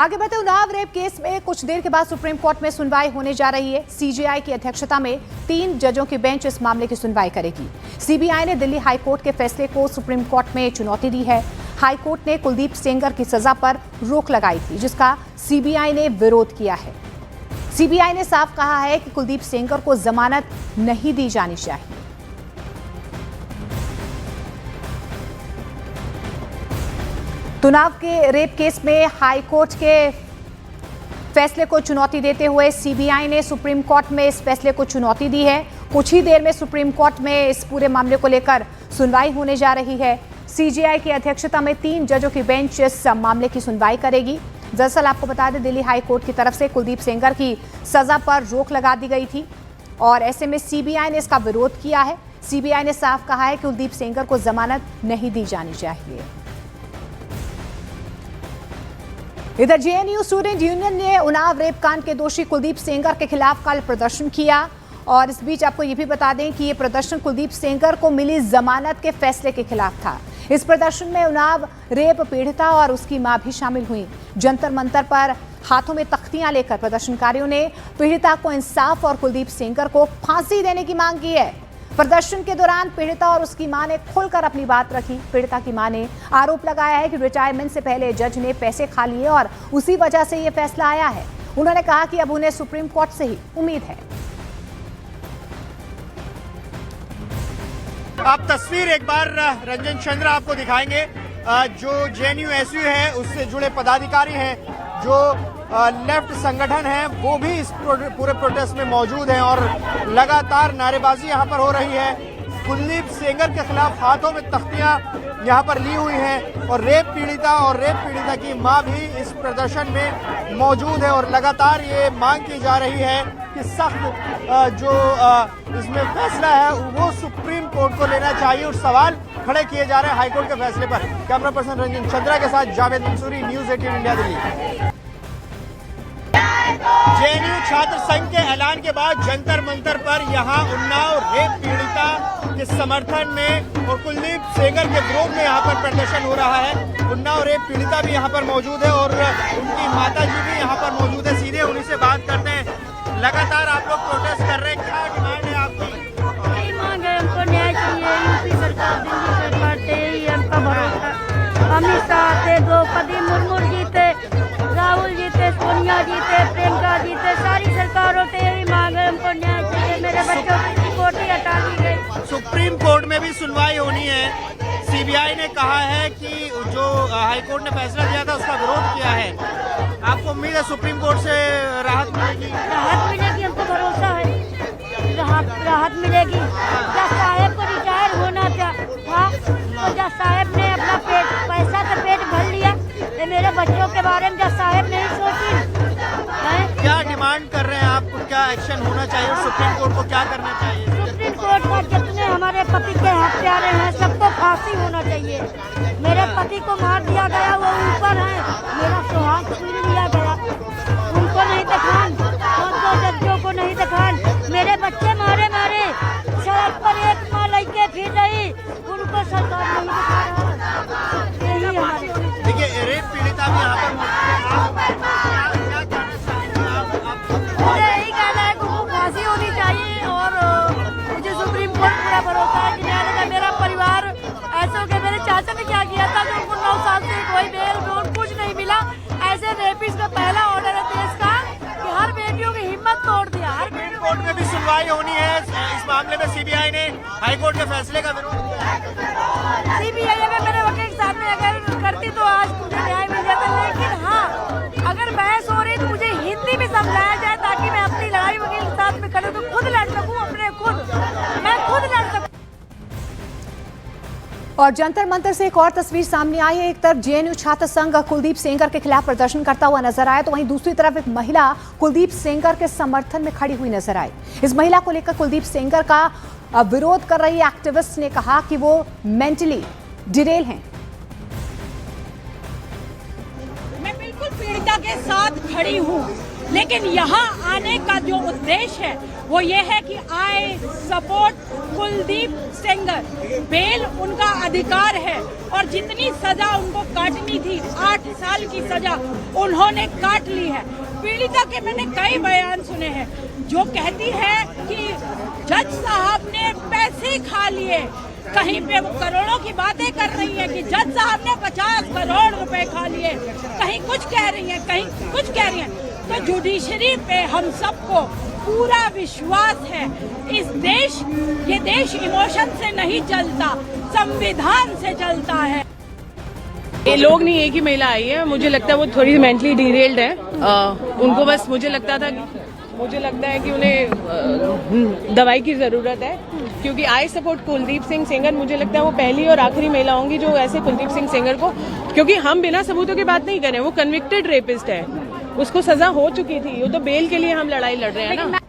आगे बढ़ते Unnao rape case में कुछ देर के बाद सुप्रीम कोर्ट में सुनवाई होने जा रही है। सीजेआई की अध्यक्षता में 3 जजों की बेंच इस मामले की सुनवाई करेगी। सीबीआई ने दिल्ली हाई कोर्ट के फैसले को सुप्रीम कोर्ट में चुनौती दी है। हाई कोर्ट ने कुलदीप सेंगर की सजा पर रोक लगाई थी, जिसका सीबीआई ने विरोध किया है। सीबीआई ने साफ कहा है कि कुलदीप सेंगर को जमानत नहीं दी जानी चाहिए। उन्नाव के रेप केस में हाई कोर्ट के फैसले को चुनौती देते हुए सीबीआई ने सुप्रीम कोर्ट में इस फैसले को चुनौती दी है। कुछ ही देर में सुप्रीम कोर्ट में इस पूरे मामले को लेकर सुनवाई होने जा रही है। सीजेआई की अध्यक्षता में 3 जजों की बेंच इस मामले की सुनवाई करेगी। दरअसल आपको बता दें, दिल्ली हाई कोर्ट की तरफ से कुलदीप सेंगर की सजा पर रोक लगा दी गई थी और ऐसे में सीबीआई ने इसका विरोध किया है। सीबीआई ने साफ कहा है कि कुलदीप सेंगर को जमानत नहीं दी जानी चाहिए। इधर जेएनयू स्टूडेंट यूनियन ने उन्नाव रेप कांड के दोषी कुलदीप सेंगर के खिलाफ कल प्रदर्शन किया और इस बीच आपको ये भी बता दें कि ये प्रदर्शन कुलदीप सेंगर को मिली जमानत के फैसले के खिलाफ था। इस प्रदर्शन में उन्नाव रेप पीड़िता और उसकी मां भी शामिल हुई। जंतर मंतर पर हाथों में तख्तियां लेकर प्रदर्शनकारियों ने पीड़िता को इंसाफ और कुलदीप सेंगर को फांसी देने की मांग की है। प्रदर्शन के दौरान पीड़िता और उसकी मां ने खुलकर अपनी बात रखी। पीड़िता की मां ने आरोप लगाया है कि रिटायरमेंट से पहले जज ने पैसे खा लिए और उसी वजह से ये फैसला आया है। उन्होंने कहा कि अब उन्हें सुप्रीम कोर्ट से ही उम्मीद है। आप तस्वीर एक बार रंजन चंद्र आपको दिखाएंगे। जो जेएनयू एसयू है उससे जुड़े पदाधिकारी हैं, जो लेफ्ट संगठन है, वो भी इस पूरे प्रोटेस्ट में मौजूद हैं और लगातार नारेबाजी यहां पर हो रही है। कुलदीप सेंगर के खिलाफ हाथों में तख्तियां यहां पर ली हुई हैं और रेप पीड़िता की मां भी इस प्रदर्शन में मौजूद है और लगातार ये मांग की जा रही है कि सख्त जो इसमें फैसला है वो सुप्रीम कोर्ट को लेना चाहिए और सवाल खड़े किए जा रहे हैं हाईकोर्ट के फैसले पर। कैमरा पर्सन रंजन चंद्रा के साथ Javed Mansoori, news 18 India, Delhi. JNU छात्र संघ के ऐलान के बाद जंतर मंतर पर यहां उन्नाव रेप पीड़िता के समर्थन में और कुलदीप सेंगर के विरोध में यहां पर प्रदर्शन हो रहा है। उन्नाव रेप पीड़िता भी यहां पर मौजूद है और उनकी माताजी भी यहां पर मौजूद है। सीधे उन्हीं से बात करते हैं। लगातार आप लोग प्रोटेस्ट कर रहे हैं, क्या डिमांड है आपकी? यही मांग है, हमको न्याय चाहिए। यूपी सरकार, दिल्ली सरकार से यही हमका भरोसा। अमित शाह थे, द्रौपदी मुर्मू जीते, राहुल जीते, सोनिया जीते, प्रियंका जीते, सारी सरकारों से यही मांग है, हमको न्याय चाहिए। मेरे बच्चों की सिक्योरिटी हटा दी गई। सुप्रीम कोर्ट में भी सुनवाई होनी है। सीबीआई ने कहा है कि जो हाईकोर्ट ने फैसला दिया था उसका विरोध किया है। आपको उम्मीद है सुप्रीम कोर्ट से राहत मिलेगी? राहत मिलेगी, हमको भरोसा है राहत मिलेगी। जज साहब को रिटायर होना था, तो जज साहब ने अपना पैसा का पेट भर लिया। ये मेरे बच्चों के बारे में जज साहब नहीं सोची। क्या डिमांड कर रहे हैं आप? क्या एक्शन होना चाहिए और सुप्रीम कोर्ट को क्या करना चाहिए? सुप्रीम कोर्ट का जितने हमारे पति के हत्यारे हैं सबको फांसी होना चाहिए। मेरे पति को मार दिया गया, वो ऊपर है, मेरा सुहाग छीन लिया गया, उनको नहीं दिखान, 2 जजों को नहीं दिखान। मेरे बच्चे मारे सड़क पर एक माँ लेके फिर रही, उनको सरकार नहीं दिखा रहा। यही हमारे देखिए, रेप पीड़िता भी यहाँ पर मुझे यही कहना है कि उनको फांसी होनी चाहिए और मुझे सुप्रीम कोर्ट पूरा भरोसा है कि न्याय का। मेरा परिवार ऐसा कि मेरे चाचा ने क्या किया था कि उनको 9 साल से कोई बेल बोल कुछ नहीं मिला। ऐसे रेपिस्ट का पहला ऑर्डर है देश का कि हर बेटियों की हिम्मत तोड़ दिया। सुप्रीम कोर्ट में भी सुनवाई होनी है इस मामले में। सीबीआई ने हाईकोर्ट के फैसले का विरोध किया। सीबीआई अगर मेरे वकील के सामने अगर करती तो आज मुझे न्याय मिल जाता, लेकिन हाँ, अगर बहस हो रही तो मुझे हिंदी में समझाया जाए ताकि मैं अपनी लड़ाई वकील के साथ में करूँ तो खुद लड़ सकूँ, मैं खुद लड़ सकूँ। और जंतर मंतर से एक और तस्वीर सामने आई है। एक तरफ जेएनयू छात्र संघ कुलदीप सेंगर के खिलाफ प्रदर्शन करता हुआ नजर आया, तो वहीं दूसरी तरफ एक महिला कुलदीप सेंगर के समर्थन में खड़ी हुई नजर आई। इस महिला को लेकर कुलदीप सेंगर का विरोध कर रही एक्टिविस्ट ने कहा कि वो मेंटली डिरेल हैं। मैं बिल्कुल पीड़िता के साथ खड़ी हूँ, लेकिन यहाँ आने का जो उद्देश्य है वो ये है कि I support Kuldeep Sengar, bail उनका अधिकार है और जितनी सजा उनको काटनी थी 8 साल की सजा उन्होंने काट ली है। पीड़िता के मैंने कई बयान सुने हैं जो कहती है कि जज साहब ने पैसे खा लिए, कहीं पे वो करोड़ों की बातें कर रही है कि जज साहब ने 50 करोड़ रुपए खा लिए, कहीं कुछ कह रही है, कहीं कुछ कह रही है। तो जुडिशरी पे हम सबको पूरा विश्वास है। ये देश इमोशन से नहीं चलता, संविधान से चलता है। ये लोग नहीं, एक ही महिला आई है, मुझे लगता है वो थोड़ी मेंटली डिरेल्ड है। उनको बस मुझे लगता है कि उन्हें दवाई की ज़रूरत है, क्योंकि आई सपोर्ट कुलदीप सिंह सेंगर। मुझे लगता है वो पहली और आखिरी महिला होंगी जो ऐसे कुलदीप सिंह सेंगर को, क्योंकि हम बिना सबूतों की बात नहीं करें, वो कन्विक्टेड रेपिस्ट है, उसको सजा हो चुकी थी, वो तो बेल के लिए हम लड़ाई लड़ रहे हैं ना।